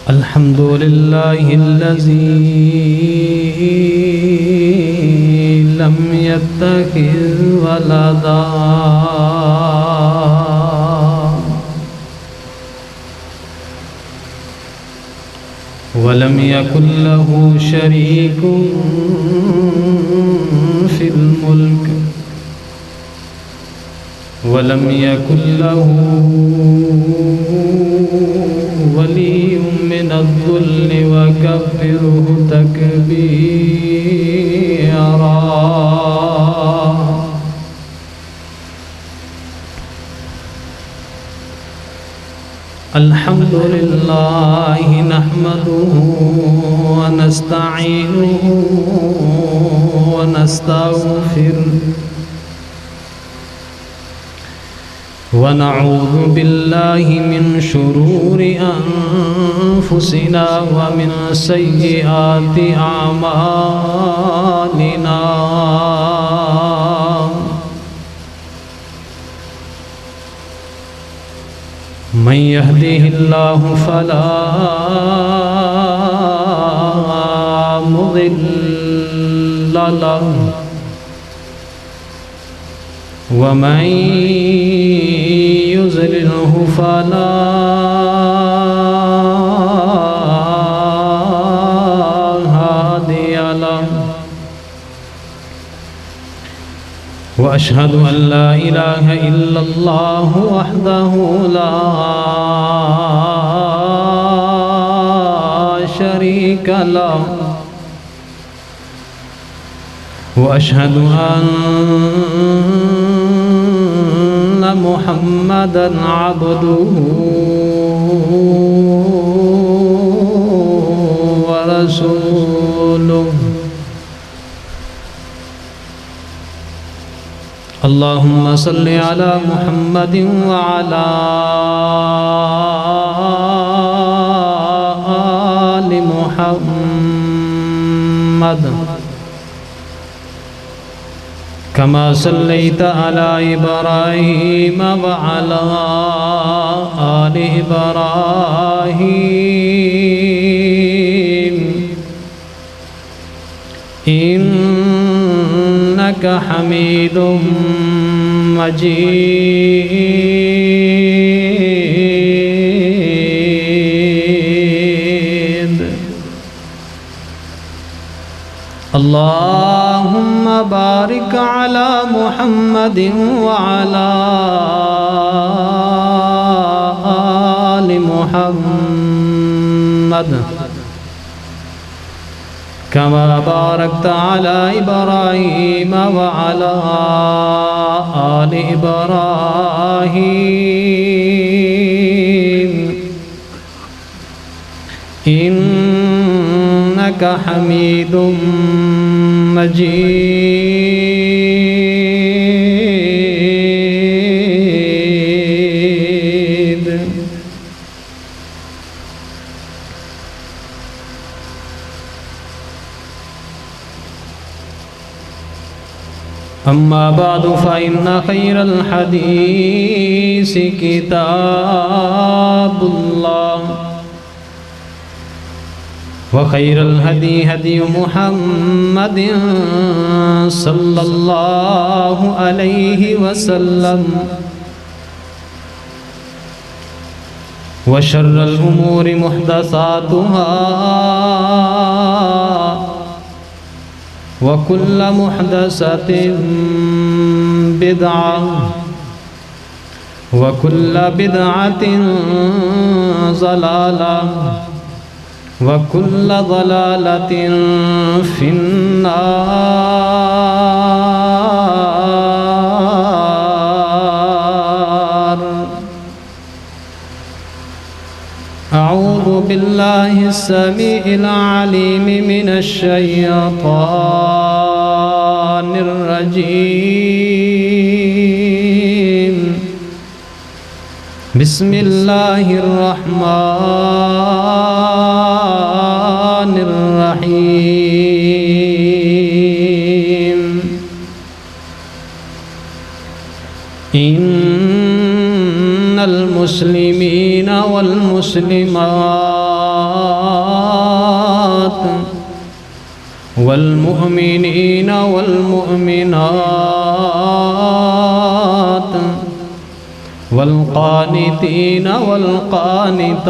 الحمد لله الذي لم يتخذ ولدا ولم يكن له شريك في الملك ولم يكن له ولي من الذل وكبره تكبيرا الحمد لله نحمده ونستعينه ونستغفره ونعوذ بالله من شرور أنفسنا ومن سيئات أعمالنا من يهده الله فلا مضل له ومن يضلله فلا هادي له وأشهد أن لا إله إلا الله وحده لا شريك له وأشهد أن محمدًا عبده ورسوله اللهم صل على محمد وعلى آل محمد كما صليت على إبراهيم وعلى آل إبراهيم إنك حميد مجيد اللهم بارك على محمد وعلى آل محمد كما باركت على إبراهيم وعلى آل إبراهيم إنك حميد مجيد أما بعد فإن خير الحديث كتاب الله وخير الهدي هدي محمد صلى الله عليه وسلم وشر الأمور محدثاتها وكل محدثة بدعة وكل بدعة ضلالة وكل ضلالة في النار أعوذ بالله السميع العليم من الشيطان الرجيم بسم الله الرحمن الرحيم إن المسلمين والمسلمات والمؤمنين والمؤمنات والقانتين والقانتات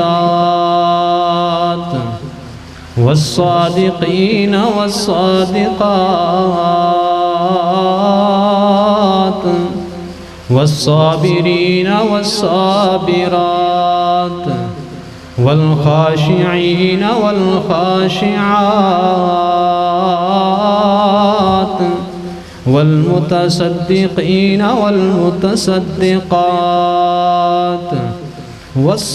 والصادقين والصادقات والصابرين والصابرات والخاشعين والخاشعات والمتصدقين والمتصدقات والصائمين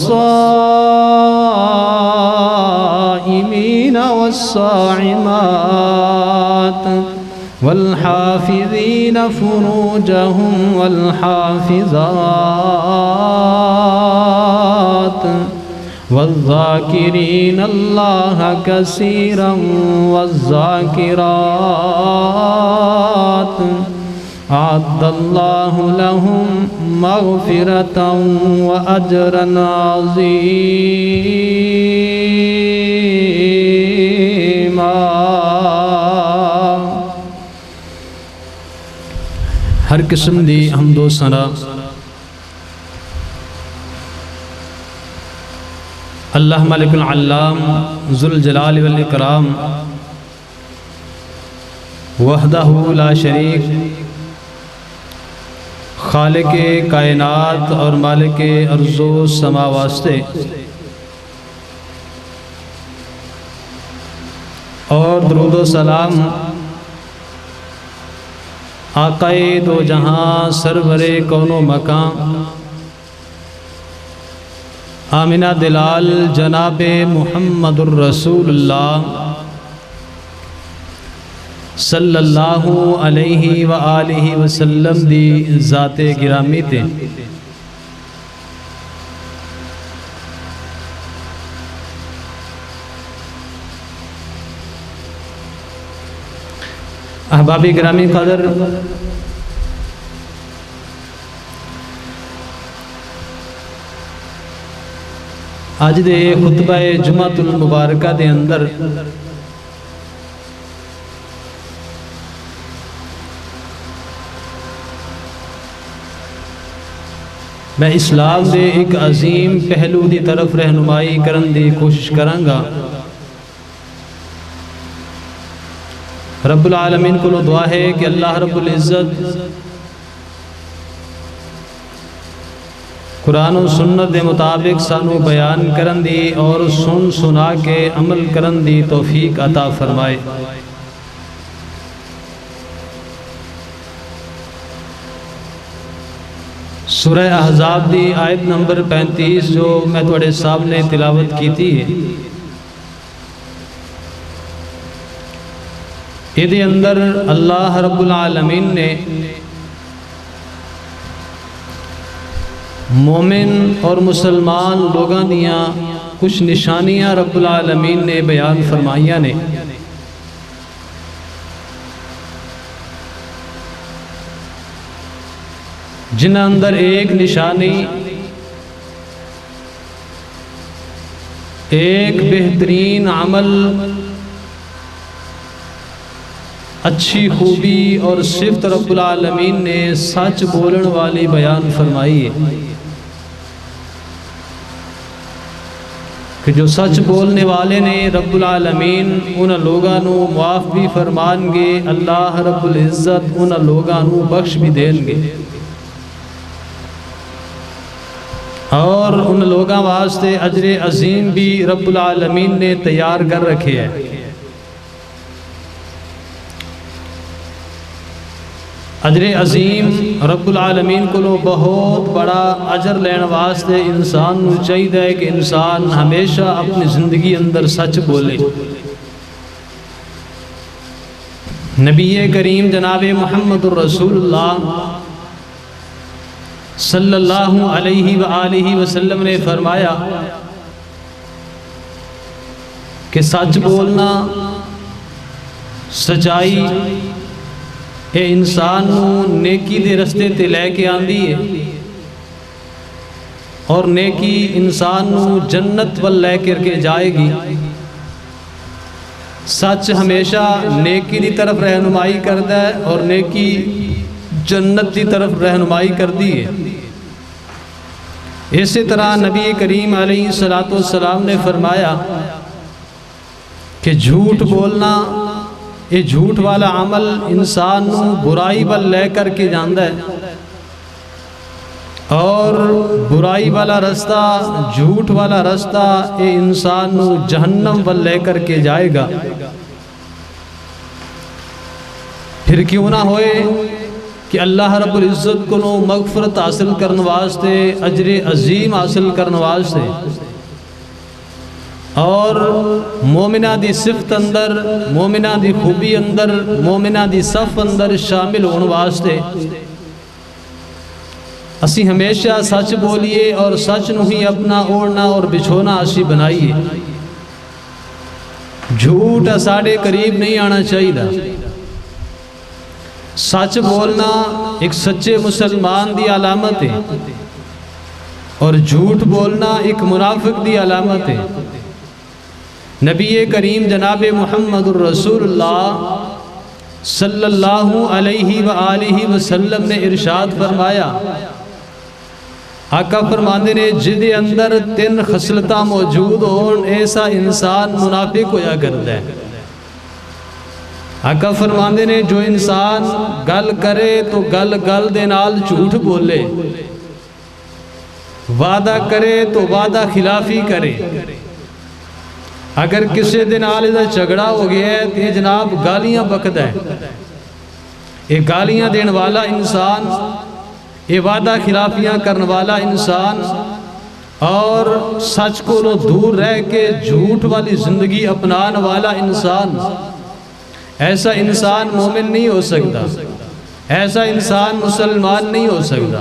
والصائمات والحافظين فروجهم والحافظات والذاكرين الله كثيرا والذاكرات أعد الله لهم مغفرة وأجرا عظيما۔ ہر قسم دی حمد و ثنا اللہ ملک العلام ذوالجلال والاکرام وحدہ لا شریک خالق کائنات اور مالک ارض و سما واسطے اور درود و سلام آقائے دو جہاں سرور کون و مکان آمنہ دلال جناب محمد الرسول اللہ صلی اللہ علیہ وآلہ وسلم دی ذات گرامی تے احبابی گرامی قدر آج دے خطبہ جمعۃ المبارکہ دے اندر میں اسلام دے ایک عظیم پہلو دی طرف رہنمائی کرن دی کوشش کرانگا۔ رب العالمین کو دعا ہے کہ اللہ رب العزت قرآن و سنت دے مطابق سانو بیان کرن دی اور سن سنا کے عمل کرن دی توفیق عطا فرمائے۔ سورہ احزاب دی آیت نمبر 35 جو میں تھوڑے سامنے تلاوت کی تھی، یہ دے اندر اللہ رب العالمین نے مومن اور مسلمان لوگاں دیاں کچھ نشانیاں رب العالمین نے بیان فرمائیاں نے، جنہ اندر ایک نشانی ایک بہترین عمل، اچھی خوبی اور صفت رب العالمین نے سچ بولن والی بیان فرمائی ہے کہ جو سچ بولنے والے نے رب العالمین ان لوگاں نو معاف بھی فرمان گے، اللہ رب العزت ان لوگاں نو بخش بھی دیں گے، اور ان لوگاں واسطے اجر عظیم بھی رب العالمین نے تیار کر رکھے ہیں۔ اجر عظیم رب العالمین کو بہت بڑا اجر لین واسطے انسان نو چاہیے کہ انسان ہمیشہ اپنی زندگی اندر سچ بولے۔ نبی کریم جناب محمد الرسول اللہ صلی اللہ علیہ وآلہ وسلم نے فرمایا کہ سچ بولنا، سچائی اے انسان نو نیکی دے رستے تے لے کے آندی ہے، اور نیکی انسان نو جنت ول لے کر کے جائے گی۔ سچ ہمیشہ نیکی دی طرف رہنمائی کرتا ہے اور نیکی جنت دی طرف رہنمائی کردی ہے۔ اسی طرح نبی کریم علیہ السلام نے فرمایا کہ جھوٹ بولنا، یہ جھوٹ والا عمل انسان نو برائی ول لے کر کے جاندا ہے، اور برائی والا رستہ، جھوٹ والا رستہ یہ انسان نو جہنم ول لے کر کے جائے گا۔ پھر کیوں نہ ہوئے کہ اللہ رب العزت کو مغفرت حاصل کرنے واسطے، اجر عظیم حاصل کرنے واسطے، اور مومنہ دی صفت اندر، مومنہ دی خوبی اندر، مومنہ دی صف اندر شامل ہونے واسطے اسی ہمیشہ سچ بولیے اور سچ نو ہی اپنا اوڑھنا اور بچھونا اسی بنائیے۔ جھوٹ ساڑے قریب نہیں آنا چاہیے۔ سچ بولنا ایک سچے مسلمان دی علامت ہے، اور جھوٹ بولنا ایک منافق دی علامت ہے۔ نبی کریم جناب محمد الرسول اللہ صلی اللہ علیہ وآلہ وسلم نے ارشاد فرمایا، آقا فرماندے نے جدے اندر 3 خصلتاں موجود ہون ایسا انسان منافق ہویا کرتا ہے۔ آقا فرماندے نے جو انسان گل کرے تو گل دے نال جھوٹ بولے، وعدہ کرے تو وعدہ خلافی کرے، اگر کسی دن آلے دا جھگڑا ہو گیا ہے تو یہ جناب گالیاں بکدا ہے، یہ گالیاں دین والا انسان، یہ وعدہ خلافیاں کرنے والا انسان، اور سچ کو دور رہ کے جھوٹ والی زندگی اپنانے والا انسان، ایسا انسان مومن نہیں ہو سکتا، ایسا انسان مسلمان نہیں ہو سکتا۔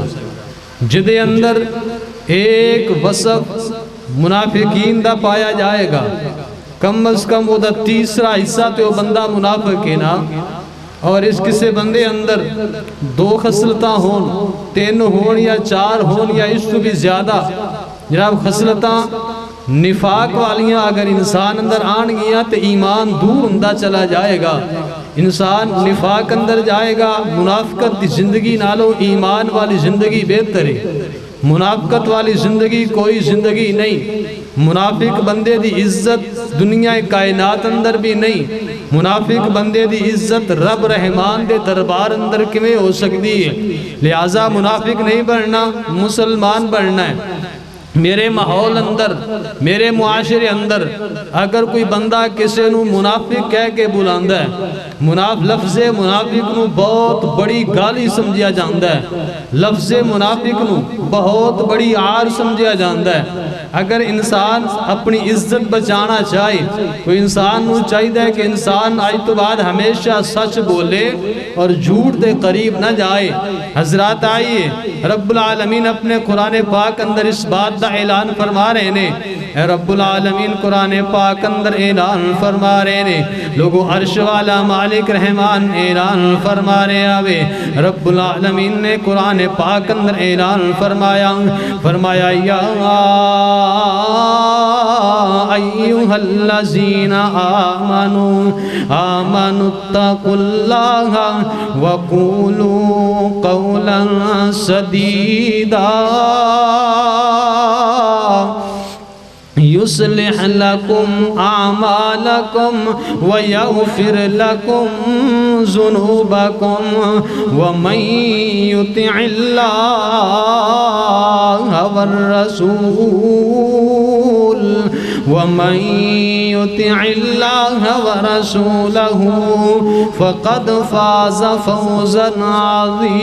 جدے اندر ایک وصف منافقین دا پایا جائے گا، کم از کم وہ دا تیسرا حصہ تو بندہ منافق ہے نا، اور اس کسے بندے اندر 2 خصلتاں ہون، 3 ہون یا 4 ہون یا اس تو بھی زیادہ جناب خصلتاں نفاق والیاں اگر انسان اندر آن گیا تو ایمان دور ہوندہ چلا جائے گا، انسان نفاق اندر جائے گا۔ منافقت دی زندگی نالو ایمان والی زندگی بہتر ہے، منافقت والی زندگی کوئی زندگی نہیں۔ منافق بندے دی عزت دنیا کائنات اندر بھی نہیں، منافق بندے دی عزت رب رحمان دے دربار اندر کیویں ہو سکتی ہے؟ لہٰذا منافق نہیں بننا، مسلمان بننا ہے۔ میرے ماحول اندر، میرے معاشرے اندر اگر کوئی بندہ کسی نو منافق کہہ کے بلاندہ ہے، لفظ منافق نو بہت بڑی گالی سمجھیا جاندہ ہے، لفظ منافق نو بہت بڑی عار سمجھیا جاندہ ہے۔ اگر انسان اپنی عزت بچانا چاہے تو انسان نو چاہیے کہ انسان آج تو بعد ہمیشہ سچ بولے اور جھوٹ دے قریب نہ جائے۔ حضرات آئیے، رب العالمین اپنے قرآن پاک اندر اس بات دا اعلان فرما رہے نے، اے رب العالمین قرآن پاک اندر اعلان فرما رہے نے، لوگو عرش والا مالک رحمان اعلان فرما رہے آوے۔ رب العالمین نے قرآن پاک اندر اعلان فرمایا یا ایوہ الذین آمنوا اتقوا اللہ وقولوا قولا سدیدا يصلح لكم أعمالكم ويغفر لكم ذنوبكم ومن يطع الله ورسوله فقد فاز فوزا عظيما۔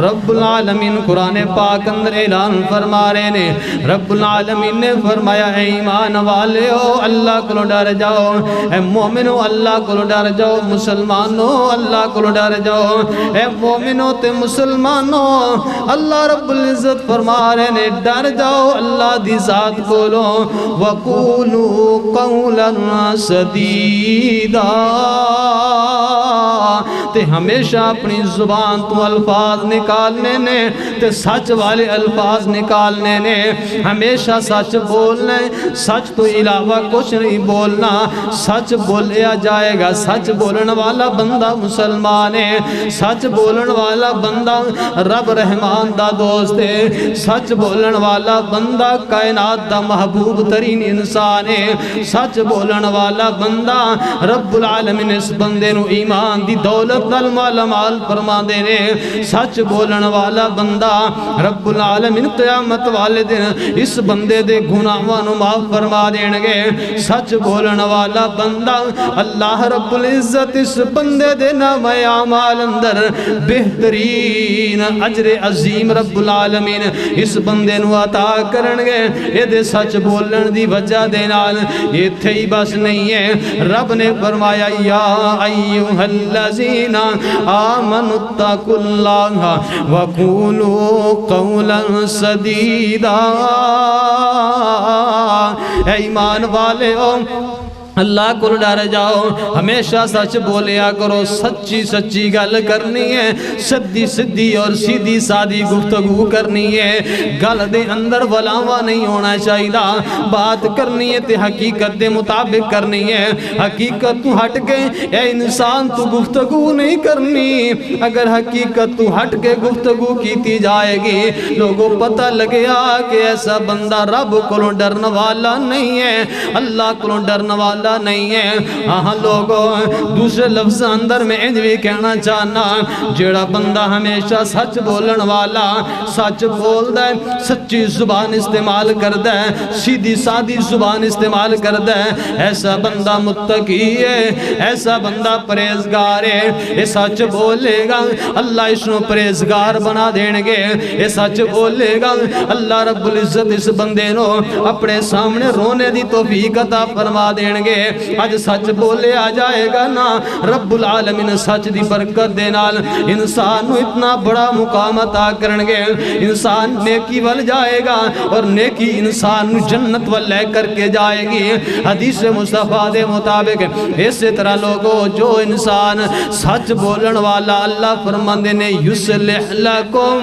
رب العالمین قرآن پاک اندر اعلان فرما رہے نے، رب العالمین نے فرمایا اے ایمان والے ہو اللہ کو ڈر جاؤ، اے مومنو اللہ کو ڈر جاؤ، مسلمانو اللہ کو ڈر جاؤ، اے مومنو تے مسلمانو اللہ رب العزت فرما رہے نے ڈر جاؤ اللہ دی ذات کو لو، وَقُولُوا قَوْلًا سَدِيدًا، تے ہمیشہ اپنی زبان تو الفاظ نکالنے نے تے سچ والے الفاظ نکالنے نے، ہمیشہ سچ بولنے، سچ تو علاوہ کچھ نہیں بولنا، سچ بولیا جائے گا۔ سچ بولن والا بندہ مسلمان ہے، سچ بولن والا بندہ رب رحمان دا دوست ہے، سچ بولن والا بندہ کائنات دا محبوب ترین انسان ہے، سچ بولن والا بندہ رب العالمین اس بندے نو ایمان دی دولت نال مالا مال فرما دے نے، سچ بولن والا بندہ رب العالمین قیامت والے دن اس بندے دے گناہاں نو معاف فرما دین گے۔ سچ بولن والا بندہ اللہ رب العزت اس بندے دے نام اعمال اندر بہترین اجر عظیم رب العالمین اس بندے نو عطا کرن گے۔ اے دے سچ بولن دی وجہ دے نال ایتھے ہی بس نہیں ہے، رب نے فرمایا یا ایھا الذین آمنوا اتقوا اللہ وقولوا قولا سدیدا۔ اے ایمان والے ہو، اللہ کو ڈر جاؤ، ہمیشہ سچ بولیا کرو، سچی سچی گل کرنی ہے، سدی سدی اور سیدھی سادی گفتگو کرنی ہے، گل دے اندر ولاوا نہیں ہونا چاہیے، بات کرنی ہے تے حقیقت دے مطابق کرنی ہے، حقیقت تو ہٹ کے اے انسان تو گفتگو نہیں کرنی۔ اگر حقیقت تو ہٹ کے گفتگو کیتی جائے گی، لوگوں پتہ لگیا کہ ایسا بندہ رب کو ڈرن والا نہیں ہے، اللہ کو ڈرن والا نہیں ہے۔ ہاں لوگوں دوسرے لفظ اندر میں انج بھی کہنا چاہنا، جیڑا بندہ ہمیشہ سچ بولن والا، سچ بول دے، سچی زبان استعمال کر دے، سیدھی سادی زبان استعمال کر دے، ایسا بندہ متقی ہے، ایسا بندہ پرہیزگار ہے۔ یہ سچ بولے گا اللہ اس نو پرہیزگار بنا دین گے، یہ سچ بولے گا اللہ رب العزت اس بندے نو اپنے سامنے رونے دی توفیق عطا فرما دین گے۔ آج سچ بولے آ جائے گا نا، رب العالمین سچ دی برکت دے نال انسان نو اتنا بڑا مقام عطا کرن گے، انسان نیکی ول جائے گا اور نیکی انسان نو جنت ول لے کر کے جائے گی۔ حدیث مصطفیٰ دے مطابق اسی طرح لوگوں جو انسان سچ بولن والا اللہ فرماندے نے یصلح لکم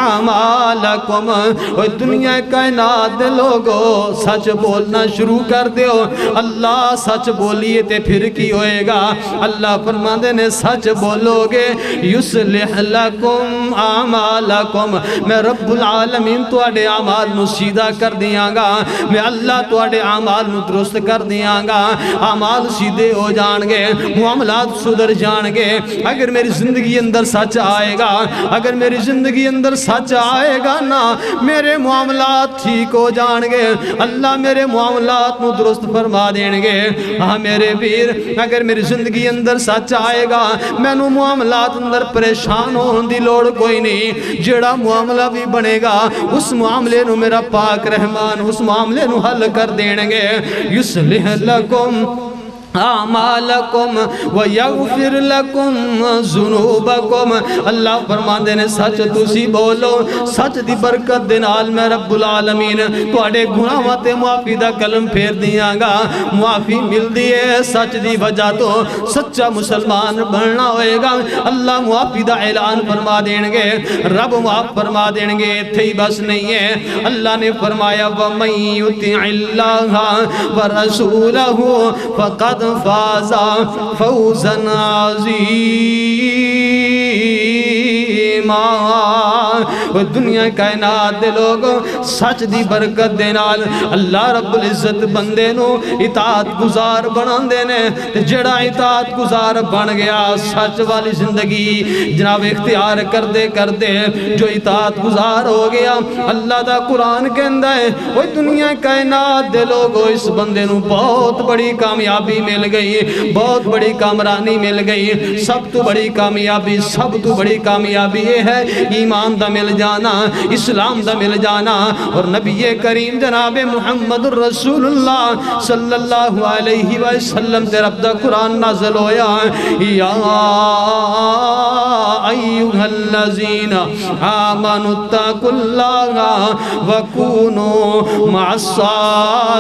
اعمالکم، اور دنیا کائنات دے لوگوں سچ بولنا شروع کر دیو۔ اللہ سچ بولیے تے پھر کی ہوئے گا؟ اللہ فرماندے نے سچ بولو گے یصلح لکم اعمالکم، میں رب العالمین تواڈے اعمال نو سیدھا کر دیاں گا، میں اللہ تواڈے اعمال نو درست کر دیاں گا، اعمال سیدھے ہو جان گے، معاملات سدھر جان گے۔ اگر میری زندگی اندر سچ آئے گا، اگر میری زندگی اندر سچ آئے گا نا، میرے معاملات ٹھیک ہو جان گے، اللہ میرے معاملات نو درست فرما دین گے۔ ہاں میرے ویر، اگر میری زندگی اندر سچ آئے گا، میں نو معاملات اندر پریشان ہون دی لوڑ کوئی نہیں، جڑا معاملہ بھی بنے گا اس معاملے نو میرا پاک رحمان اس معاملے نو حل کر دین گے۔ یصلح لکم اعمالکم ویغفر لکم ذنوبکم، اللہ فرماندے نے سچ تسی بولو، سچ دی برکت دے نال میں رب العالمین تواڈے گناہاں تے معافی دا کلم پھیر دیاں گا۔ معافی ملدی ہے سچ دی وجہ تو، سچا مسلمان بننا ہوئے گا، اللہ معافی دا اعلان فرما دین گے، رب معاف فرما دین گے۔ ایتھے ہی بس نہیں ہے، اللہ نے فرمایا وَمَن يُطِعِ اللَّهَ وَرَسُولَهُ فَقَدْ فاز فوزا عظیما۔ دنیا کائنات دے لوگ سچ دی برکت دے نال اللہ رب العزت بندے نو اطاعت گزار بنان دے نے، جڑا اطاعت گزار بن گیا سچ والی زندگی جناب اختیار کر دے جو اطاعت گزار ہو گیا، اللہ دا قرآن کہندا ہے وہ دنیا کائنات دے لوگوں اس بندے نو بہت بڑی کامیابی مل گئی، بہت بڑی کامرانی مل گئی۔ سب تو بڑی کامیابی، سب تو بڑی کامیابی یہ ہے ایمان دا مل جانا، اسلام دا مل جانا، اور نبی کریم جناب محمد الرسول اللہ صلی اللہ علیہ وسلم تے رب دا قرآن نازل ہویا، یا ایھا الذین آمنوا اتقوا اللہ وکونوا مع الصادقین۔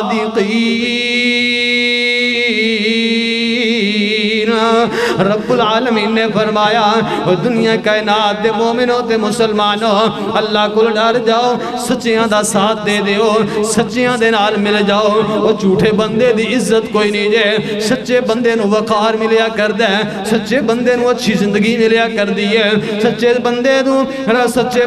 رب العالمین نے فرمایا دنیا کائنات دے مومنوں تے مسلمانوں اللہ کو ڈر جاؤ سچیاں دا ساتھ دے دیو سچیاں دے نال مل جاؤ وہ جھوٹے بندے دی عزت کوئی نہیں جے سچے بندے نو وقار ملیا کر دے سچے بندے نو اچھی زندگی ملیا کر دیئے سچے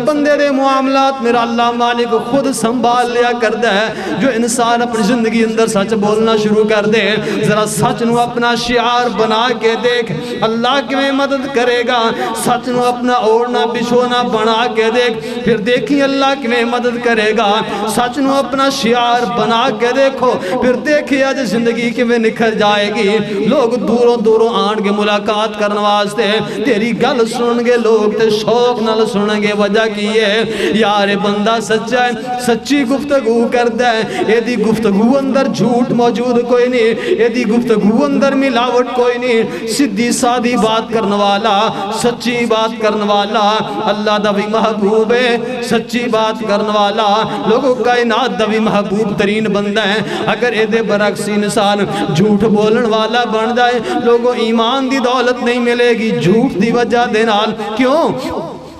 بندے دے معاملات میرا اللہ مالک خود سنبھال لیا کر دے جو انسان اپنی زندگی اندر سچ بولنا شروع کر دے ذرا سچ نو اپنا شعار بنا کے دیکھ اللہ کی میں مدد کرے گا سچ نو اپنا اوڑنا بچھونا بنا کے دیکھ پھر دیکھیں اللہ کی میں مدد کرے گا سچ نو اپنا شعار بنا کے دیکھو پھر دیکھیں آج زندگی کی میں نکھر جائے گی لوگ دوروں دوروں آن کے ملاقات کرنے واسطے تیری گل سنن گے لوگ تے شوق نال سنن گے وجہ کی ہے یار بندہ سچا ہے سچی گفتگو کردا ہے اے دی گفتگو اندر جھوٹ موجود کوئی نہیں اے دی گفتگو اندر ملاوٹ کوئی نہیں سیدھی سادی بات کرنے والا سچی بات کرنے والا اللہ دا بھی محبوب ہے سچی بات کرنے والا لوگوں کائنات دا بھی محبوب ترین بندہ ہے اگر اے دے برعکس انسان جھوٹ بولن والا بن جائے لوگوں ایمان دی دولت نہیں ملے گی جھوٹ دی وجہ دے نال کیوں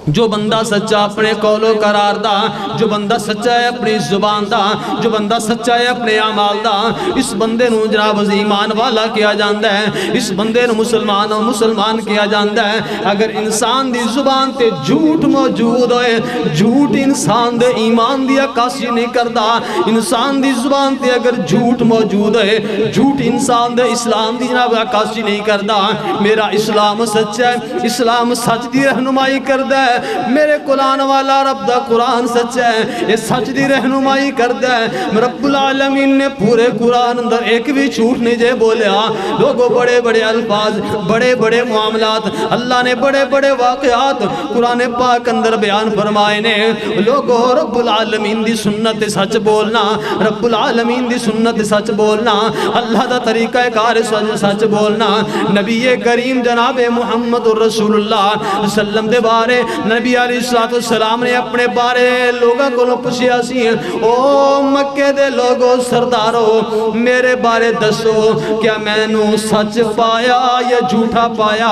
جو بندہ سچا اپنے قول و قرار دا جو بندہ سچا ہے اپنی زبان دا جو بندہ سچا ہے اپنے اعمال دا اس بندے نو جناب ایمان والا کیا جاندا ہے اس بندے نو مسلمان کیا جاندا ہے اگر انسان دی زبان تے جھوٹ موجود ہوئے جھوٹ انسان دے ایمان دی عکاسی نہیں کردا انسان دی زبان تے اگر جھوٹ موجود ہوئے جھوٹ انسان دے اسلام دی جناب عکاسی نہیں کردا میرا اسلام سچا ہے اسلام سچ دی رہنمائی کردا ہے میرے قرآن والا رب دا قرآن سچ ہے یہ سچ دی رہنمائی کرتا ہے رب العالمین نے پورے قرآن اندر ایک بھی جھوٹ نہیں جے بولیا لوگوں بڑے بڑے الفاظ بڑے بڑے معاملات اللہ نے بڑے بڑے واقعات قرآن پاک اندر بیان فرمائے نے لوگوں رب العالمین دی سنت سچ بولنا رب العالمین دی سنت سچ بولنا اللہ دا طریقہ کار سچ بولنا نبی کریم جناب محمد رسول اللہ وسلم دے بارے نبی علیہ السلام نے اپنے بارے لوگاں کو پوچھیا سی او مکے دے لوگوں سردارو میرے بارے دسو کیا میں نو سچ پایا یا جھوٹا پایا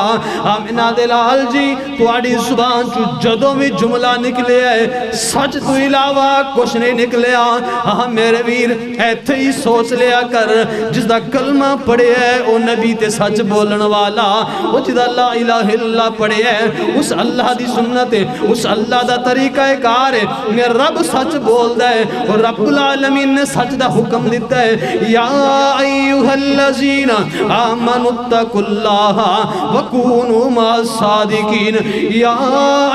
آمینہ دلال جی تواڈی زبان چو جدوں بھی جملہ نکلے ہے سچ تو علاوہ کچھ نہیں نکلیا ہاں میرے ویر ایتھے ہی سوچ لیا کر جس دا کلمہ پڑھے ہے او نبی تے سچ بولن والا وہ جدا لا الہ الا اللہ پڑھے ہے اس اللہ دی سنت اس اللہ دا طریقہ کار ہے میں رب سچ بول دے اور رب العالمین نے سچ دا حکم دیتا ہے یا ایوہ الذین آمنوا اتقوا اللہ وکونوا مع الصادقین یا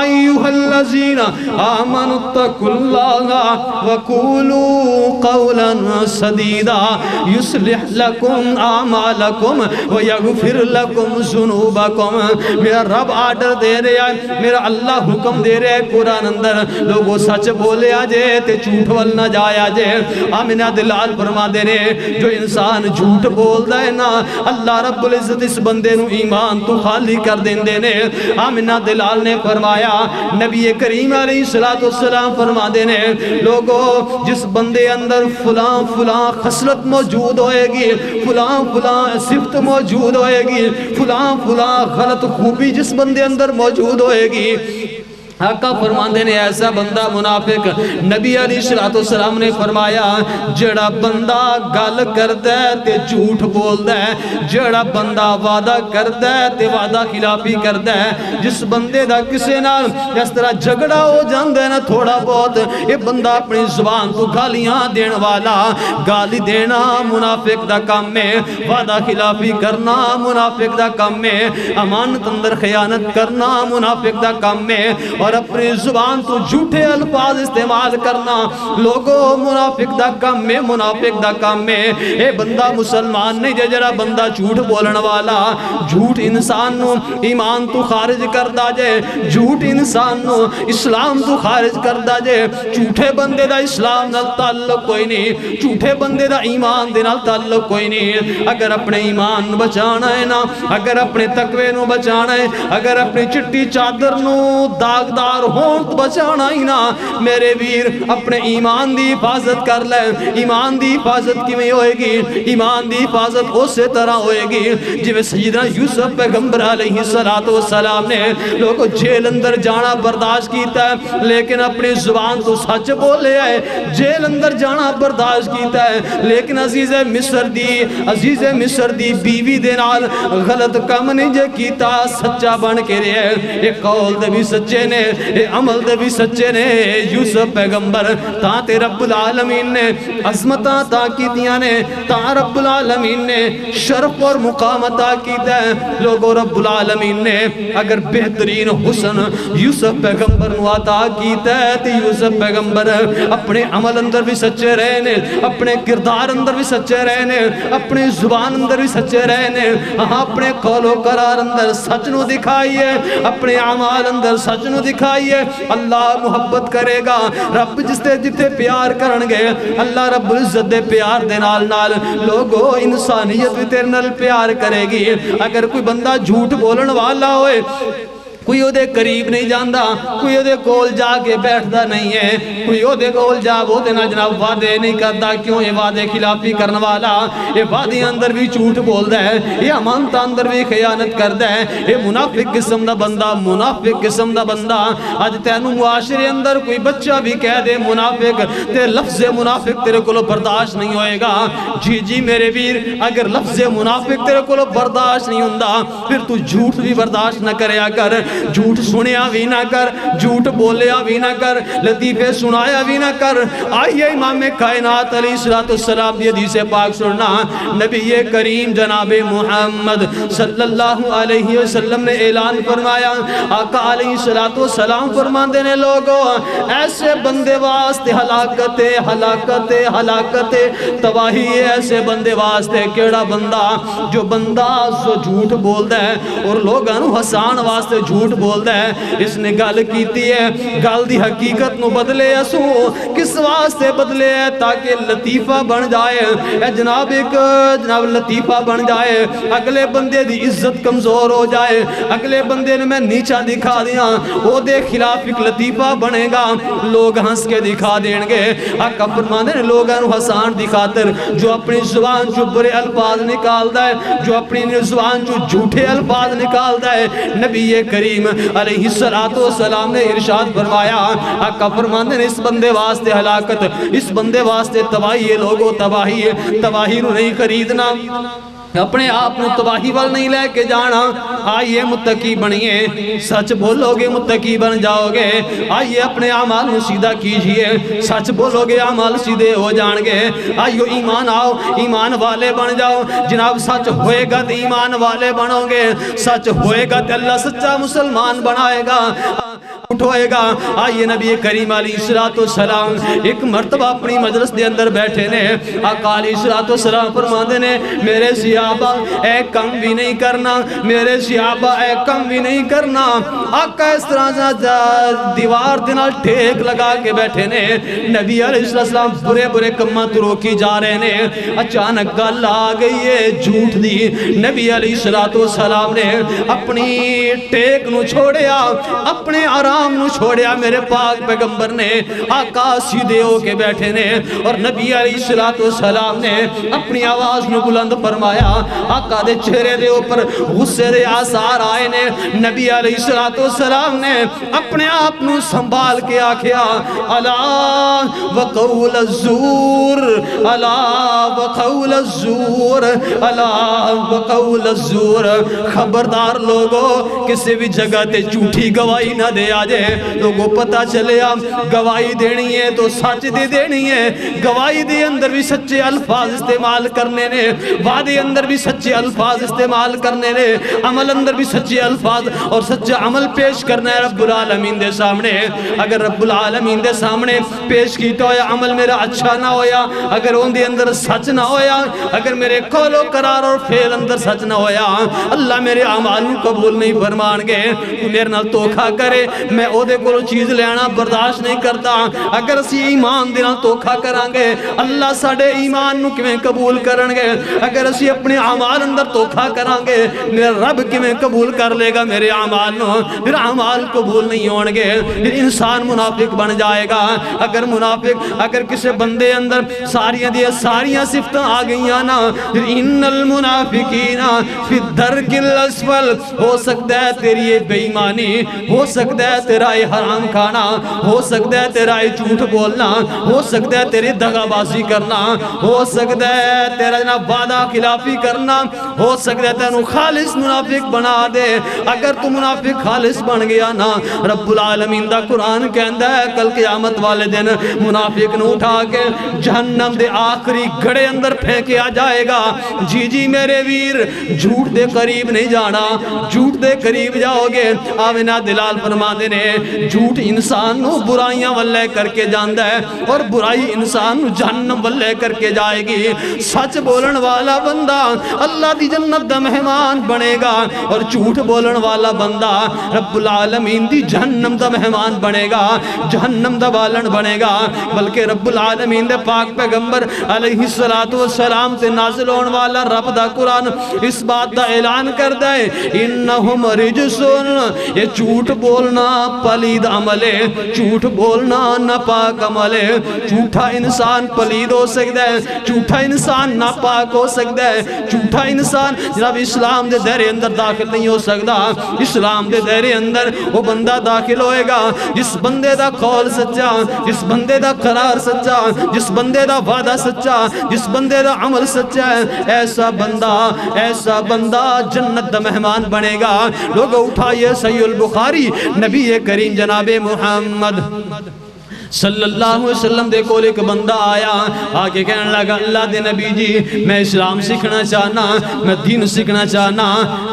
ایوہ الذین آمنوا اتقوا اللہ وقولوا قولا سدیدا یصلح لکم اعمالکم ویغفر لکم ذنوبکم میرا رب آرڈر دے رہا ہے میرا اللہ حکم دے رہے قرآن اندر لوگوں سچ بولے آجے تے جھوٹ وال نہ جائے آجے آمینہ دلال فرما دے رہے جو انسان جھوٹ بول دے نا اللہ رب العزت اس بندے نو ایمان تو خالی کر دیں دینے آمینہ دلال نے فرمایا نبی کریم علیہ السلام فرما دینے لوگوں جس بندے اندر فلاں فلاں خصلت موجود ہوئے گی فلاں فلاں صفت موجود ہوئے گی فلاں فلاں غلط خوبی جس بندے اندر موجود ہوئے گی آقا فرماندے نے ایسا بندہ منافق نبی علیہ السلام نے فرمایا جڑا بندہ گل کردا ہے تے جھوٹ بولدا ہے جڑا بندہ وعدہ کردا ہے تے وعدہ خلافی کردا ہے جس بندے دا کسے نال اس طرح جھگڑا ہو جاندا ہے نا تھوڑا بہت یہ بندہ اپنی زبان تو گالیاں دین والا گالی دینا منافق دا کام ہے وعدہ خلافی کرنا منافق دا کام ہے امانت اندر خیانت کرنا منافق دا کام ہے اور اپنی زبان تو جھوٹے الفاظ استعمال کرنا لوگوں منافق دا کام میں منافق دا کام میں اے بندہ مسلمان نہیں جڑا بندہ جھوٹ بولن والا جھوٹ انسان نو ایمان تو خارج کر دا جے جھوٹ انسان نو اسلام تو خارج کر دا جے جھوٹے بندے دا اسلام نال تعلق کوئی نہیں جھوٹے بندے دا ایمان دے نال تعلق کوئی نہیں اگر اپنے ایمان بچانا ہے نا اگر اپنے تقوی نو بچانا ہے اگر اپنی چٹی چادر نو داغ ایماندار ہوں تو بچانا ہی نہ میرے ویر اپنے ایمان دی حفاظت کر لے ایمان دی حفاظت کی میں ہوئے گی ایمان دی حفاظت اسی طرح ہوئے گی جو سیدنا یوسف پیغمبر علیہ السلام نے لوگوں جیل اندر جانا برداشت کیتا ہے لیکن اپنی زبان تو سچ بولے ہے جیل اندر جانا برداشت کیتا ہے لیکن عزیز مصر دی بیوی دے نال غلط کم نہیں جے کیتا سچا بن کے رہے یہ قول دے بھی سچے نے یہ عمل دے بھی سچے نے یوسف پیغمبر تاں تے رب العالمین نے عظمتاں تا کیتیاں نے تاں رب العالمین نے شرف اور مقام عطا کیتا ہے لوگوں رب العالمین نے اگر بہترین حسن یوسف پیغمبر نو عطا کیتا ہے تو یوسف پیغمبر اپنے عمل اندر بھی سچے رہنے اپنے کردار اندر بھی سچے رہنے اپنے زبان اندر بھی سچے رہنے اپنے قول و قرار اندر سچ نو دکھائیے اپنے اعمال اندر سچ نو دکھائیے اللہ محبت کرے گا رب جس تے جتے پیار کرنگے اللہ رب العزت دے پیار دے نال نال لوگو انسانیت بھی تیرے نال پیار کرے گی اگر کوئی بندہ جھوٹ بولن والا ہوئے کوئی او دے قریب نہیں جاندہ کوئی او دے کول جا کے بیٹھدا نہیں ہے کوئی او دے کول جا وہ دے نہ جناب وعدے نہیں کردا کیوں یہ وعدے خلافی کرنے والا یہ وعدے اندر بھی جھوٹ بول دا ہے یہ امانتہ اندر بھی خیانت کر دا ہے یہ منافق قسم دا بندہ آج تینوں معاشرے اندر کوئی بچہ بھی کہہ دے منافق تے لفظ منافق تیرے کو برداشت نہیں ہوئے گا جی میرے ویر اگر لفظ منافق تیرے کو برداشت نہیں ہوندہ پھر تو جھوٹ بھی برداشت نہ کریا کر جھوٹ سنیا بھی نہ کر جھوٹ بولیا بھی نہ کر لطیفے سنایا بھی نہ کر آئیے امام کائنات علیہ السلام دی حدیث پاک سننا نبی کریم جناب محمد صلی اللہ علیہ وسلم نے اعلان فرمایا آقا علیہ السلام فرمان دینے لوگوں ایسے بندے واسطے ہلاکت تباہی ایسے بندے واسطے کیڑا بندہ جو بندہ جھوٹ بول دے اور لوگاں حسان واسطے جھوٹ بول دے اس نے گل کیتی ہے گل دی حقیقت نو بدلے اسو کس واسطے بدلے ہے تاکہ لطیفہ بن جائے اے جناب لطیفہ بن جائے اگلے بندے دی عزت کمزور ہو جائے اگلے بندے نے میں نیچا دکھا دیا وہ دے خلاف ایک لطیفہ بنے گا لوگ ہنس کے دکھا دیں گے آقا فرمانے نے لوگاں حسان دی خاطر جو اپنی زبان جو برے الفاظ نکالتا ہے جو اپنی زبان جو جھوٹے الفاظ نکالتا ہے نبی کریم علیہ السلام نے ارشاد فرمایا آقا فرمانے نے اس بندے واسطے ہلاکت اس بندے واسطے تباہی لوگوں تباہی نو نہیں خریدنا اپنے آپ نو تباہی وال نہیں لے کے جانا آئیے متقی بنیے سچ بولو گے متقی بن جاؤ گے آئیے اپنے اعمال نو سیدھا کیجئے سچ بولو گے اعمال سیدھے ہو جان گے آئیو ایمان آؤ ایمان والے بن جاؤ جناب سچ ہوئے گا تو ایمان والے بنو گے سچ ہوئے گا تو اللہ سچا مسلمان بنائے گا اٹھوئے گا آئیے نبی کریم علیہ السلام ایک مرتبہ اپنی مجلس دے اندر بیٹھے نے آقا علیہ السلام فرماندے نے میرے صحابہ اے کم بھی نہیں کرنا میرے صحابہ اے کم بھی نہیں کرنا آقا اس طرح دیوار دنال ٹھیک لگا کے بیٹھے نے نبی علیہ السلام برے کمہ تو روکی جا رہے نے اچانک گل آ گئی ہے جھوٹ دی نبی علیہ السلام نے اپنی ٹیک نو چھوڑیا اپنے آرام نو چھوڑیا میرے پاک پیغمبر نے آقا سیدھے ہو کے بیٹھے نے اور نبی علیہ السلام نے اپنی آواز نو بلند فرمایا آقا دے چہرے دے اوپر غصے دے آثار آئے نے نبی علیہ السلام نے اپنے آپ نو سنبھال کے آکھیا الا وقول الزور الا وقول الزور الا وقول الزور خبردار لوگوں کسی بھی جگہ تے جھوٹی گواہی نہ دے آجے لوگوں پتہ چلے گواہی دینی ہے تو سچ دے دینی ہے گواہی دے اندر بھی سچے الفاظ استعمال کرنے نے وعدے اندر بھی سچے الفاظ استعمال کرنے نے عمل اندر بھی سچے الفاظ اور سچے عمل پیش کرنا ہے رب العالمین دے سامنے اگر رب العالمین دے سامنے پیش کیتا ہویا عمل میرا اچھا نہ ہویا اگر ان دے اندر سچ نہ ہویا اگر میرے قول و قرار اور فعل اندر سچ نہ ہویا اللہ میرے اعمال قبول نہیں فرمان گے میرے نال دھوکا کرے میں او دے کو چیز لینا برداشت نہیں کرتا. اگر اسی ایمان دینا دھوکھا کرانگے اللہ ساڑے ایمان نو کیویں قبول کرنگے؟ اگر اسی اپنے اعمال اندر دھوکھا کرانگے میرا رب کیویں قبول کر لے گا میرے اعمال نو؟ پھر اعمال قبول نہیں ہونگے، پھر انسان منافق بن جائے گا. اگر منافق اگر کسی بندے اندر ساریاں صفتیں آ گئیاں نا، پھر ان المنافقین فی الدرک الاسفل، ہو سکتا ہے تیری یہ بے ایمانی، ہو سکتا ہے تیرا یہ حرام کھانا، ہو سکتا ہے تیرا یہ جھوٹ بولنا، ہو سکتا ہے تیری دغا بازی کرنا، ہو سکتا ہے تیرا جناب وعدہ خلافی کرنا، ہو سکتا ہے تینوں خالص منافق بنا دے. اگر تو منافق خالص بن گیا نا، رب العالمین دا قرآن کہندا ہے کل قیامت والے دن منافق نو اٹھا کے جہنم دے آخری گھڑے اندر پھینکیا جائے گا. جی جی میرے ویر، جھوٹ دے قریب نہیں جانا، جھوٹ دے قریب جاؤ گے. آمینہ دلال فرما دے نے جھوٹ انسان نو برائیاں والے کر کے جاندہ ہے اور برائی انسان نو جہنم والے کر کے جائے گی. سچ بولن والا بندہ اللہ دی جنت دا مہمان بنے گا اور جھوٹ بولن والا بندہ رب العالمین دی جہنم دا مہمان بنے گا، جہنم دا بالن بنے گا. بلکہ رب العالمین دے پاک پیغمبر علیہ السلام سے نازل ہون والا رب دا قرآن اس بات دا اعلان کر دے انہم رجسون، یہ جھوٹ بولنا پلید عمل ہے، جھوٹ بولنا ناپاک عمل ہے. جھوٹا انسان پلید ہو سکتا ہے، جھوٹا انسان ناپاک ہو سکتا ہے، جھوٹا انسان جناب اسلام دے دائرے اندر داخل نہیں ہو سکتا. اسلام دے دائرے اندر وہ بندہ داخل ہوئے گا جس بندے دا قول سچا، جس بندے دا قرار سچا، جس بندے دا وعدہ سچا، جس بندے دا عمل سچا ہے. ایسا بندہ جنت دا مہمان بنے گا. لوگ اٹھائیے صحیح البخاری نبی کریم جناب محمد صلی اللہ علیہ وسلم دے کول ایک بندہ آیا، آکے کہنے لگا اللہ دے نبی جی میں اسلام سیکھنا چاہنا، میں دین سیکھنا چاہنا.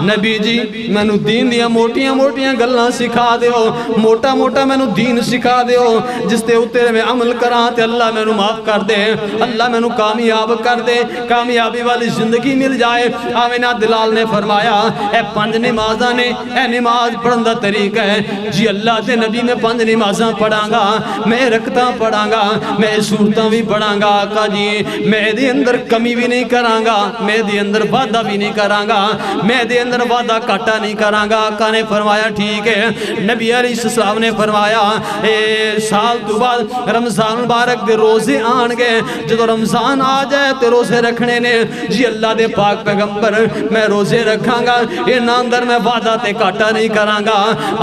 نبی جی میں نو دین دیا موٹیاں گلنا سکھا دیو، موٹا میں نو دین سکھا دیو جس تے اترے میں عمل کران تے اللہ میں نو معاف کر دے، اللہ میں نو کامیاب کر دے، کامیابی والی زندگی مل جائے. آمینہ دلال نے فرمایا اے 5 نمازاں نے، اے نماز پڑھن دا طریقہ ہے. جی اللہ دے نبی میں 5 نمازاں پڑھاں گا، میں رکھتا پڑھاں گا، میں صورتاں بھی پڑھاں گا. آقا جی میں دے اندر کمی بھی نہیں کراں گا، میں دے اندر وعدہ بھی نہیں کراں گا، میں دے اندر وعدہ کاٹا نہیں کراں گا. آقا نے فرمایا ٹھیک ہے. نبی علیہ السلام نے فرمایا سال تو بعد رمضان مبارک دے روزے آن گے، جدو رمضان آ جائے تے روزے رکھنے نے. جی اللہ دے پاک پیغمبر میں روزے رکھاں گا، ان اندر میں وعدہ تے کاٹا نہیں کراں گا.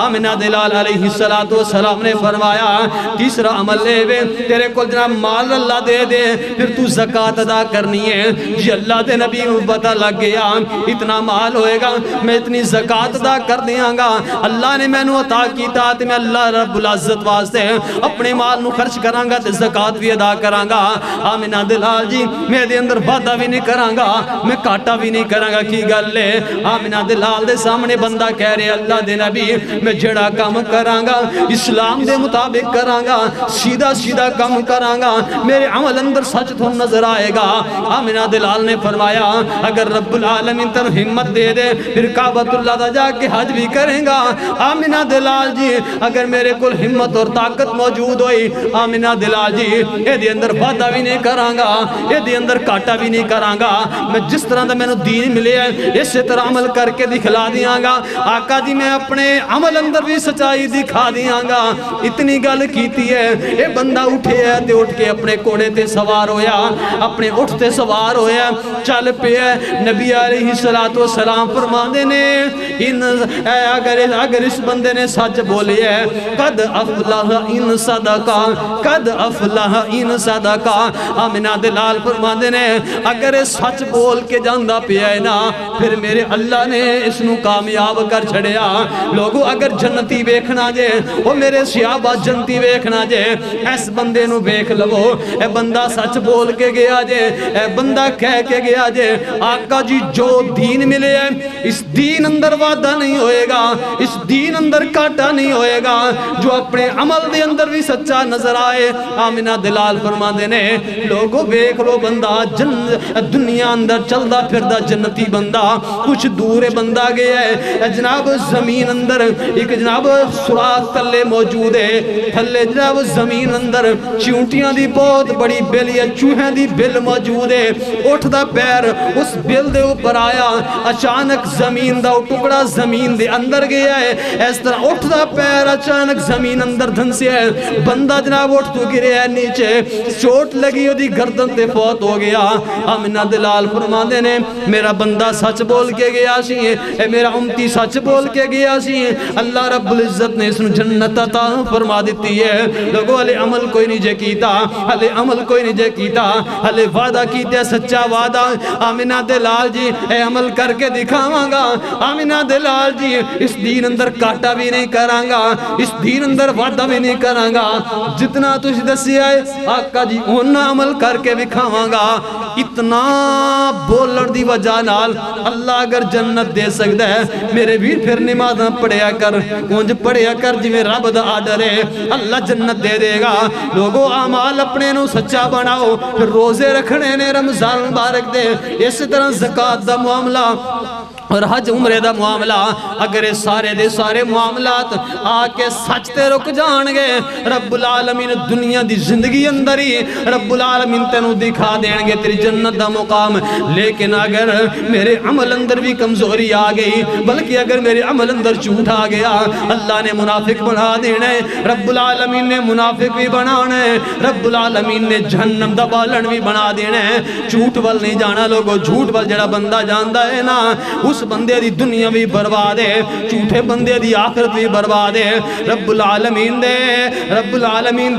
آمینہ دلال علیہ السلام نے فرمایا تیسرا عمل لے وے، تیرے کو جناب مال اللہ دے دے پھر تو زکاة ادا کرنی ہے. جی اللہ دے نبی کو پتہ لگ گیا اتنا مال ہوئے گا میں اتنی زکاة ادا کر دیاں گا. اللہ نے میں نو عطا کیتا تے میں اللہ رب العزت واسطے اپنے مال نو خرچ کراں گا تے زکاة بھی ادا کراں گا. آمینہ دلال جی میں دے اندر وعدہ بھی نہیں کراں گا، میں کاٹا بھی نہیں کراں گا. کی گل لے آمینہ دلال دے سامنے بندہ کہہ رہے اللہ دے نبی میں جڑا کام کراں گا اسلام دے مطابق کراں گا، سیدھا کام کراں گا، میرے عمل اندر سچ تو نظر آئے گا. آمینہ دلال نے فرمایا اگر رب العالمین تن ہمت دے دے پھر کعبۃ اللہ دا جا کے حج بھی کریں گا. آمینہ دلال جی اگر میرے کل ہمت اور طاقت موجود ہوئی آمینہ دلال جی اے دے اندر وعدہ بھی نہیں کراں گا، اے دے اندر کاٹا بھی نہیں کراں گا. میں جس طرح دا میں نے دین ملے ہے اسی طرح عمل کر کے دکھلا دیاں گا. آقا جی میں اپنے عمل اندر بھی سچائی دکھا دیاں گا. اتنی گل کیتی ہے اے بندہ اٹھے ہے تے اٹھ کے اپنے کوڑے تے سوار ہویا، اپنے اٹھ تے سوار ہویا چل پہ ہے. نبی علیہ السلام فرماندے نے اگر اس بندے نے سچ بولی ہے قد افلح ان صدقہ، قد افلح ان صدقہ. آمینہ دلال فرماندے نے اگر سچ بول کے جاندہ پیا ہے نا پھر میرے اللہ نے اس نو کامیاب کر چھڑیا. لوگو اگر جنتی ویکھنا جے وہ میرے صحابہ جنتی ویکھنا جے جے اس بندے نو بیک لو اے بندہ سچ بول کے گیا جے اے بندہ کہہ کے گیا جے آقا جی جو دین ملے ہے اس دین اندر وعدہ نہیں ہوئے گا اس دین اندر کاٹا نہیں ہوئے گا جو اپنے عمل دے اندر بھی سچا نظر آئے آمینہ دلال فرما دینے لوگوں بیک لو بندہ دنیا اندر چلدا پھردا جنتی بندہ کچھ دور بندہ گیا ہے جناب زمین اندر ایک جناب سوراخ تلے موجود ہے تھلے جناب زمین اندر چونٹیاں دی بہت بڑی بل یا چوہے دی بل موجود ہے اٹھ دا پیر اس بل دے اوپر آیا اچانک زمین دا ٹکڑا زمین دے اندر گیا ہے اس طرح اٹھ دا پیر اچانک زمین اندر دھنسے ہے بندہ جناب اٹھ تو گرے ہے نیچے چوٹ لگی ہو دی گردن تے فوت ہو گیا آمینہ دلال فرما دینے میرا بندہ سچ بول کے گیا سی اے میرا امتی سچ بول کے گیا سی اللہ رب العزت نے اس نے جنت عطا فرما دیتی ہے لوگوں علی عمل کوئی نہیں جے کیتا علی عمل کوئی نہیں جے کیتا علی وعدہ کیتے سچا وعدہ آمینہ دلال جی اے عمل کر کے دکھاواں گا آمینہ دلال جی اس دین اندر کاٹا بھی نہیں کران گا اس دین اندر وعدہ بھی نہیں کران گا جتنا تجھ دسی آئے آقا جی انہا عمل کر کے دکھاواں گا اتنا بولن دی وجہ نال اللہ اگر جنت دے سکتا ہے میرے بھی پھر نمازاں پڑھیا کر اونج پڑھیا کر جی میں رب دا آڈر ہے اللہ جنت دے دے گا لوگوں اعمال اپنے نو سچا بناؤ پھر روزے رکھنے نے رمضان مبارک دے اس طرح زکاة دا معاملہ اور حج عمرے دا معاملہ اگر سارے دے سارے معاملات آکے سچتے رک جان گے رب العالمین دنیا دی زندگی اندر ہی رب العالمین تینو دکھا دیں گے تیری جنت دا مقام لیکن اگر میرے عمل اندر بھی کمزوری آ گئی بلکہ اگر میرے عمل اندر جھوٹ آ گیا اللہ نے منافق بنا دینا ہے رب العالمین نے منافق بھی بنانا ہے رب العالمین نے جہنم دا بالن بھی بنا دینا ہے جھوٹ وال نہیں جانا لوگوں جھوٹ وال جڑا بندہ جاندا ہے نا اس بندے دی دنیا بھی برباد ہے جھوٹے بندے دی آخرت بھی برباد ہے رب العالمین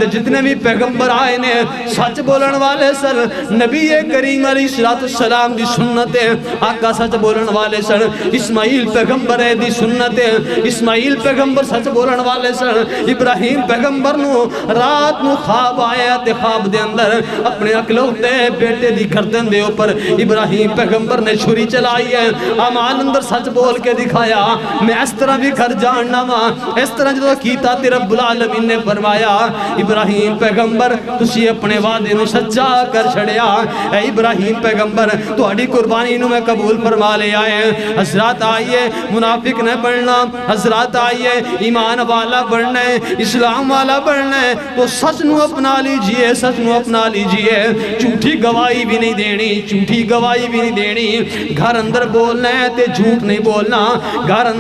دے جتنے بھی پیغمبر آئے نے سچ بولن والے سر نبی کریم علیہ السلام دی سنت ہے آقا سچ بولن والے سر اسماعیل پیغمبر ہے دی سنت ہے اسماعیل پیغمبر سچ بولن والے سر ابراہیم پیغمبر نو رات نو خواب آیا تے خواب دے اندر اپنے اکلوتے بیٹے دی گردن دے اوپر ابراہیم پیغمبر نے چھری چلائی ہے اعمال اندر سچ بول کے دکھایا میں اس طرح بھی گھر جاننا ماں اس طرح جو کیتا تے رب العالمین نے فرمایا ابراہیم پیغمبر تسی اپنے وعدے نو سچا کر چھڑیا اے ابراہیم پیغمبر تو اڈی قربانی نو میں قبول فرما لے آئے حضرات آئیے منافق نہ بننا حضرات آئیے ایمان والا بننا ہے اسلام والا بننا ہے تو سچ نو اپنا لیجئے سچ نو اپنا لیجئے جھوٹی گواہی بھی نہیں دینی جھوٹی گواہی بھی نہیں دینی گھر اندر بولنا ہے تے جھوٹ نہیں بولنا گھر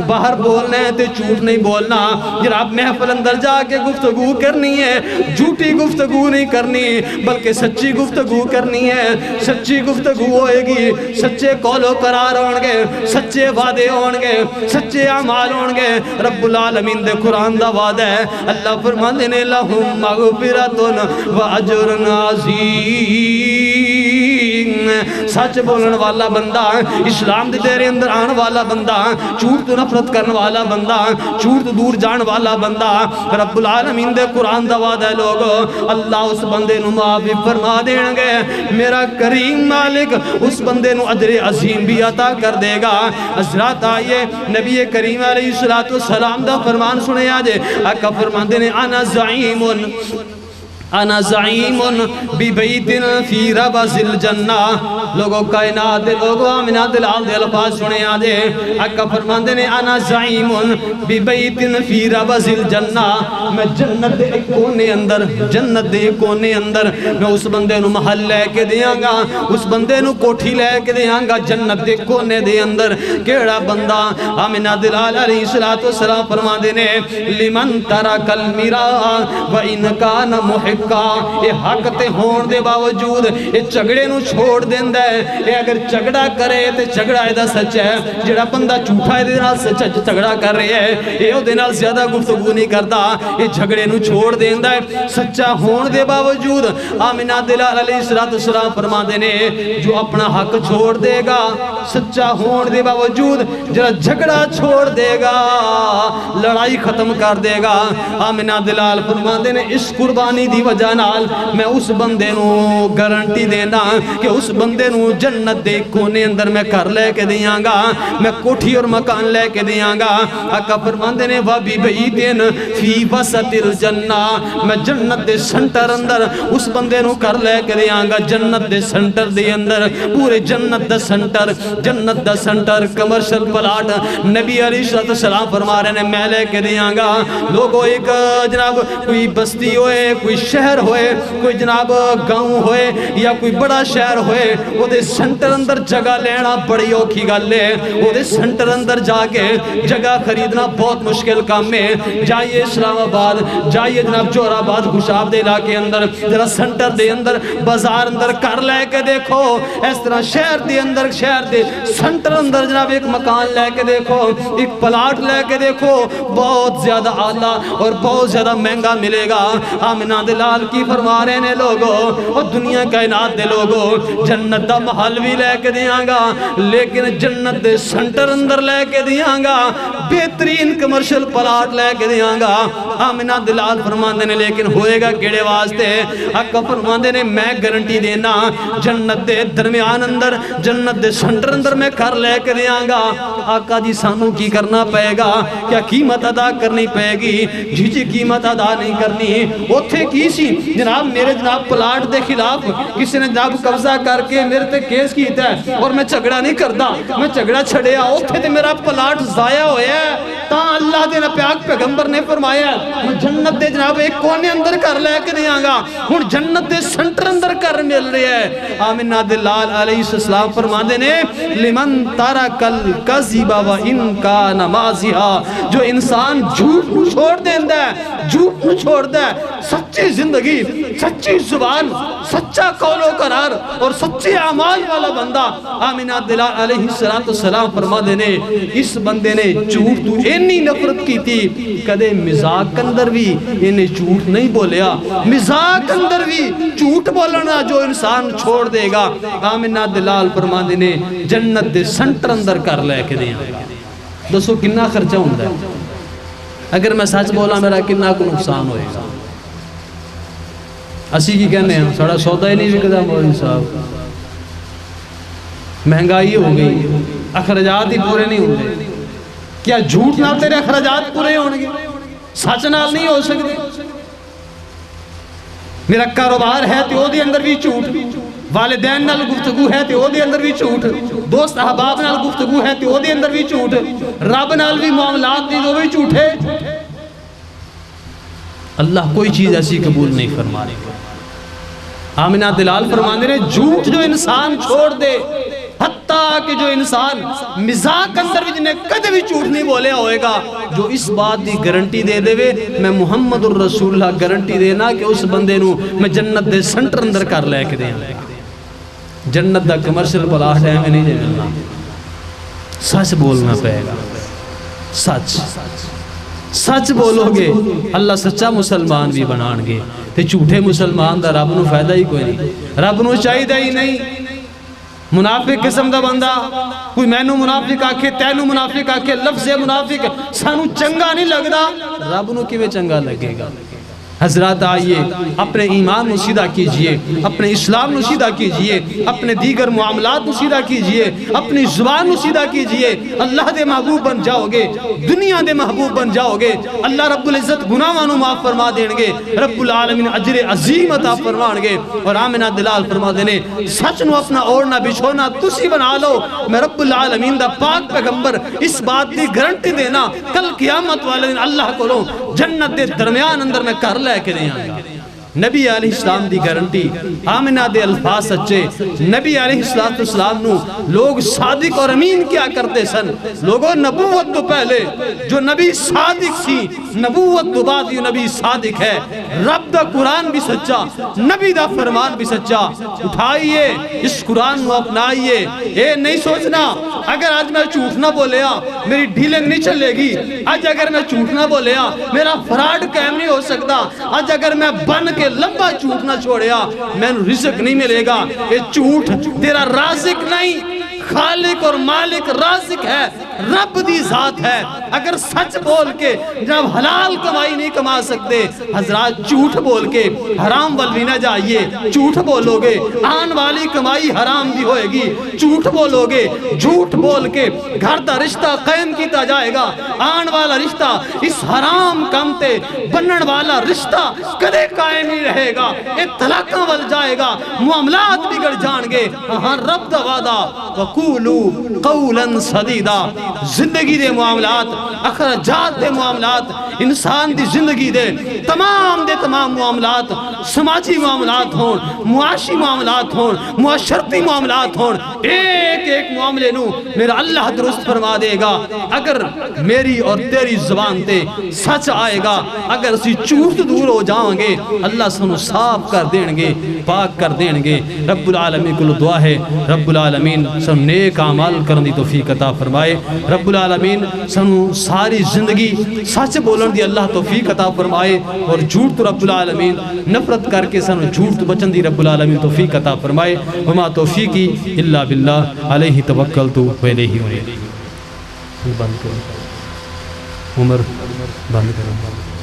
باہر بولنا ہے تے جھوٹ نہیں بولنا جناب محفل اندر جا کے گفتگو کرنی ہے جھوٹی گفتگو نہیں کرنی بلکہ سچی گفتگو کرنی ہے سچی گفتگو ہوئے گی سچے قول و قرار ہون گے سچے وعدے ہون گے سچے اعمال ہون گے رب العالمین دے قرآن دا وعدہ ہے اللہ فرماندے نے لہم مغفرۃ و اجر عظیم سچ بولن والا بندہ اسلام دے تیرے اندر آن والا بندہ جھوٹ تو نفرت کرن والا بندہ جھوٹ تو دور جان والا بندہ رب العالمین دے قرآن دا وعدہ ہے لوگو اللہ اس بندے نو معافی فرما دیں گے میرا کریم مالک اس بندے نو اجر عظیم بھی عطا کر دے گا حضرات آئیے نبی کریم علیہ السلام دا فرمان سنے آجے آقا فرمان دینے انا زعیم بی بیت فی ربز الجنہ لوگوں کائنات دے لوگوں آمینہ دلال دے الفاظ سنے آجے آقا فرماندے نے انا زعیم بی بیت فی ربز الجنہ میں جنت دے ایک کونے اندر میں اس بندے نو محل لے کے دیاں گا اس بندے نو کوٹھی لے کے دیاں گا جنت دے کونے دے اندر کیڑا بندہ آمینہ دلال علیہ السلام فرماندے نے لمن ترک المراء و ان کان محق محققہ یہ حق تے ہون دے باوجود یہ جھگڑے نو چھوڑ دیندا ہے یہ اگر جھگڑا کرے تے جھگڑا ایدا سچ ہے جڑا بندہ جھوٹا ہے دے نال سچ جھگڑا کر رہا ہے یہ او دے نال زیادہ گفتگو نہیں کردا یہ جھگڑے نو چھوڑ دیندا ہے سچا ہون دے باوجود آمنہ دلال علیہ السلام فرما دینے جو اپنا حق چھوڑ دے گا سچا ہون دے باوجود جڑا جھگڑا چھوڑ دے گا لڑائی ختم کر دے گا آمنہ دلال فرما دینے اس قربانی دی وجہ نال میں اس بندے نو گارنٹی دینا کہ اس بندے نو جنت دے کونے اندر میں کر لے کے دیاں گا میں کوٹھی اور مکان لے کے دیاں گا آقا فرما دینے وابی بیتن فی وسط الجنہ میں جنت دے سنٹر اندر اس بندے نو کر لے کے دیاں گا جنت دے سنٹر دے اندر پورے جنت دا سنٹر کمرشل پلاٹ نبی علیہ السلام فرما رہے ہیں میں لے کے دیاں گا لوگوں ایک جناب کوئی بستی ہوئے کوئی شہر ہوئے کوئی جناب گاؤں ہوئے یا کوئی بڑا شہر ہوئے وہ دے سنٹر اندر جگہ لینا بڑی اوکھی گل لے وہ دے سنٹر اندر جا کے جگہ خریدنا بہت مشکل کام میں جائیے اسلام آباد جائیے جناب جوہر آباد خوشاب دے علاقے اندر ذرا سنٹر دے اندر بازار اندر کر لے کے دیکھو اس طرح شہر دے اندر شہر دے سنٹر اندر جناب ایک مکان لے کے دیکھو ایک پلاٹ لے کے دیکھو بہت زیادہ اعلیٰ اور بہت زیادہ مہنگا ملے گا آمنہ دلال کی فرما رہے ہیں لوگوں اور دنیا کائنات دے لوگوں جنت دا محل بھی لے کے دیاں گا لیکن جنت دے سنٹر اندر لے کے دیاں گا بہترین کمرشل پلاٹ لے کے دیاں گا آمنہ دلال فرما دینے لیکن ہوئے گا کیڑے واسطے آقا فرما دینے میں گارنٹی دینا جنت دے درمیان اندر جنت دے سنٹر اندر میں کر لے کے دیاں گا آقا جی سانوں کی کرنا پائے گا کیا قیمت ادا کرنی پائے گی جی قیمت ادا نہیں کرنی اوتھے کی سی جناب میرے جناب پلاٹ دے خلاف کسی نے جناب قبضہ کر کے میرے تے کیس کیتا ہے اور میں جھگڑا نہیں کردا میں جھگڑا چھڑیا اوتھے تے میرا پلاٹ ضائع ہویا ہے تاں اللہ دے پاک پیغمبر نے فرمایا جنت دے جناب ایک کونے اندر کر لے کے دیاں گا ہن جنت دے سنٹر اندر کر مل رہا ہے آمنہ دلال علیہ السلام فرما دینے لمن ترک الکذب وان کان ماضیا جو انسان جھوٹ نو چھوڑ دیندا ہے جھوٹ نو چھوڑ دے سچی زندگی سچی زبان سچا قول و قرار اور سچے اعمال والا بندہ آمنہ دلال علیہ السلام فرما دینے اس بندے نے جھوٹ تو اتنی نفرت کی تھی کدے مزاق اندر بھی انہیں جھوٹ نہیں بولیا مزاق اندر بھی جھوٹ بولنا جو انسان چھوڑ دے گا آمنہ دلال فرما دینے جنت دے سنٹر اندر کر لے کے دیں دوستو کنا خرچہ ہوندہ ہے اگر میں سچ بولا میرا کنا کو نقصان ہوئے گا اسی کی کہنے ہیں ساڑھا سودا ہی نہیں بکتا مولوی صاحب مہنگائی ہو گئی اخراجات ہی پورے نہیں ہوندے کیا جھوٹ نال تیرے اخراجات پورے ہونگے سچ نال نہیں ہو سکتے میرا کاروبار ہے تو دی اندر بھی جھوٹ والدین نال گفتگو ہے تو دی اندر بھی جھوٹ دوست احباب نال گفتگو ہے تو دی اندر بھی جھوٹ رب نال بھی معاملات دی تو بھی جھوٹ ہے اللہ کوئی چیز ایسی قبول نہیں فرما رہی آمنہ دلال فرمانے نے جھوٹ جو انسان چھوڑ دے حتیٰ کہ جو انسان مزاق اندر بھی جنہیں کدے بھی جھوٹ نہیں بولے ہوئے گا جو اس بات دی گارنٹی دے دے وے میں محمد الرسول اللہ گارنٹی دینا کہ اس بندے نو میں جنت دے سنٹر اندر کر لے کے دیں جنت دا کمرشل پلاٹ ہے میں نہیں جننا سچ بولنا پہے گا سچ سچ بولو گے اللہ سچا مسلمان بھی بنان گے تے جھوٹے مسلمان دا رب نو فائدہ ہی کوئی نہیں رب نو چاہیے ہی نہیں منافق قسم دا بندہ کوئی مینو منافق آکھے تینو منافق آکھے لفظ منافق سانو چنگا نہیں لگ دا رب نو کیویں چنگا لگے گا حضرات آئیے اپنے ایمان نشیدہ کیجئے اپنے اسلام نشیدہ کیجئے اپنے دیگر معاملات نشیدہ کیجئے اپنی زبان نشیدہ کیجئے اللہ دے محبوب بن جاؤ گے دنیا دے محبوب بن جاؤ گے اللہ رب العزت گناہانوں معاف فرما دیں گے رب العالمین اجر عظیم عطا فرمان گے اور آمنہ دلال فرما دینے سچ نو اپنا اوڑنا بچھونا تسی بنا لو میں رب العالمین دا پاک پیغمبر اس بات دی گارنٹی دینا کل قیامت والے دن اللہ کو لو جنت دے درمیان اندر میں کر لے کے دیں نبی علیہ السلام دی گارنٹی آمنہ دے الفاظ سچے نبی علیہ السلام نو لوگ صادق اور امین کیا کرتے سن لوگوں نبوت تو پہلے جو نبی صادق سی نبوت تو بعد یہ نبی صادق ہے رب دا قرآن بھی سچا نبی دا فرمان بھی سچا اٹھائیے اس قرآن نو اپنائیے اے نہیں سوچنا اگر آج میں جھوٹ نہ بولیا میری ڈیلنگ نہیں چلے گی آج اگر میں جھوٹ نہ بولیا میرا فراڈ قائم نہیں ہو سکتا آج اگر میں بن کے لمبا جھوٹ نہ چھوڑیا میں رزق نہیں ملے گا یہ جھوٹ تیرا رازق نہیں خالق اور مالک رازق ہے رب دی ذات ہے اگر سچ بول کے جب حلال کمائی نہیں کما سکتے حضرات جھوٹ بول کے حرام والوی نہ جائیے جھوٹ بولو گے آن والی کمائی حرام بھی ہوئے گی جھوٹ بولو گے جھوٹ بول کے گھر دا رشتہ قائم کیتا جائے گا آن والا رشتہ اس حرام کم تے بنن والا رشتہ کدے قائم نہیں رہے گا یہ طلاقاں ول جائے گا معاملات بگڑ جان گے ہاں رب دا وعدہ وَقُولُوا قَوْلًا سَدِيدًا زندگی دے معاملات اخراجات دے معاملات انسان دی زندگی دے تمام معاملات سماجی معاملات ہون معاشی معاملات ہون معاشرتی معاملات ہون ایک ایک معاملے نو میرا اللہ درست فرما دے گا اگر میری اور تیری زبان تے سچ آئے گا اگر اسی جھوٹ دور ہو جاؤں گے اللہ سنو صاف کر دیں گے پاک کر دیں گے رب العالمین کو دعا ہے رب العالمین سن نیک اعمال کرن دی توفیق عطا فرمائے رب العالمین سنو ساری زندگی سچ بولن دی اللہ توفیق عطا فرمائے اور جھوٹ تو رب العالمین نفرت کر کے سنو جھوٹ تو بچن دی رب العالمین توفیق عطا فرمائے وما توفیقی الا باللہ علیہ توکلتو و الیہ انیب بند کرو عمر بند کرو